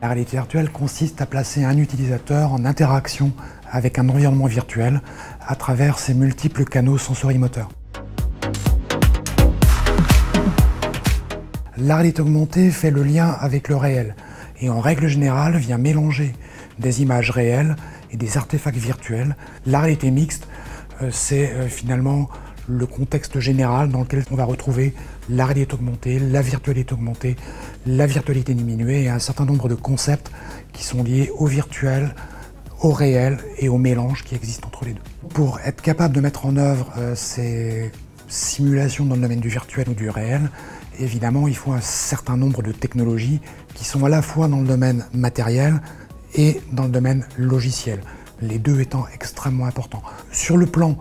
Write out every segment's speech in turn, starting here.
La réalité virtuelle consiste à placer un utilisateur en interaction avec un environnement virtuel à travers ses multiples canaux sensorimoteurs. La réalité augmentée fait le lien avec le réel et en règle générale vient mélanger des images réelles et des artefacts virtuels. La réalité mixte, c'est finalement le contexte général dans lequel on va retrouver la réalité augmentée, la virtualité diminuée et un certain nombre de concepts qui sont liés au virtuel, au réel et au mélange qui existe entre les deux. Pour être capable de mettre en œuvre ces simulations dans le domaine du virtuel ou du réel, évidemment, il faut un certain nombre de technologies qui sont à la fois dans le domaine matériel et dans le domaine logiciel, les deux étant extrêmement importants. Sur le plan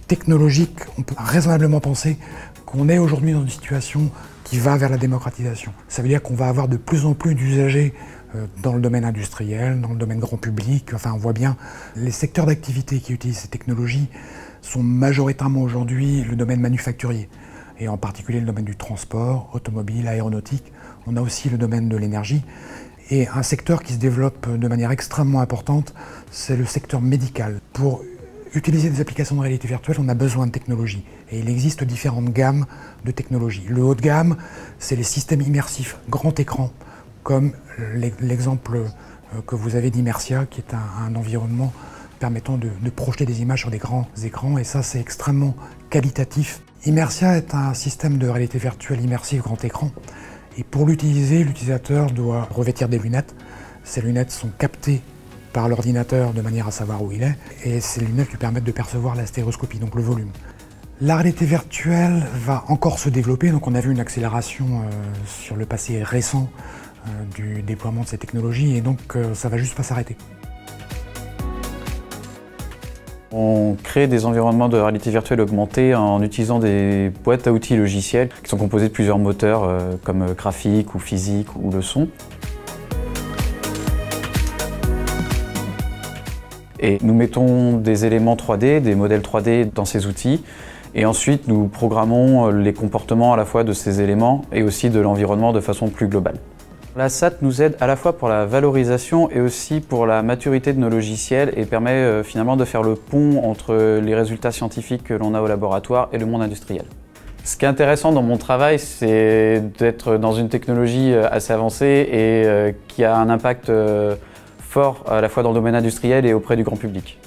technologique, on peut raisonnablement penser qu'on est aujourd'hui dans une situation qui va vers la démocratisation. Ça veut dire qu'on va avoir de plus en plus d'usagers dans le domaine industriel, dans le domaine grand public. Enfin, on voit bien les secteurs d'activité qui utilisent ces technologies sont majoritairement aujourd'hui le domaine manufacturier, et en particulier le domaine du transport, automobile, aéronautique. On a aussi le domaine de l'énergie. Et un secteur qui se développe de manière extrêmement importante, c'est le secteur médical. Pour utiliser des applications de réalité virtuelle, on a besoin de technologies. Et il existe différentes gammes de technologies. Le haut de gamme, c'est les systèmes immersifs grand écran, comme l'exemple que vous avez d'Immersia, qui est un environnement permettant de projeter des images sur des grands écrans, et ça c'est extrêmement qualitatif. Immersia est un système de réalité virtuelle immersive grand écran, et pour l'utiliser, l'utilisateur doit revêtir des lunettes. Ces lunettes sont captées par l'ordinateur de manière à savoir où il est, et ces lunettes lui permettent de percevoir la stéréoscopie, donc le volume. La réalité virtuelle va encore se développer, donc on a vu une accélération sur le passé récent du déploiement de ces technologies, et donc ça va juste pas s'arrêter. On crée des environnements de réalité virtuelle augmentée en utilisant des boîtes à outils logiciels qui sont composées de plusieurs moteurs comme graphique ou physique ou le son. Et nous mettons des éléments 3D, des modèles 3D dans ces outils, et ensuite nous programmons les comportements à la fois de ces éléments et aussi de l'environnement de façon plus globale. La SAT nous aide à la fois pour la valorisation et aussi pour la maturité de nos logiciels et permet finalement de faire le pont entre les résultats scientifiques que l'on a au laboratoire et le monde industriel. Ce qui est intéressant dans mon travail, c'est d'être dans une technologie assez avancée et qui a un impact fort à la fois dans le domaine industriel et auprès du grand public.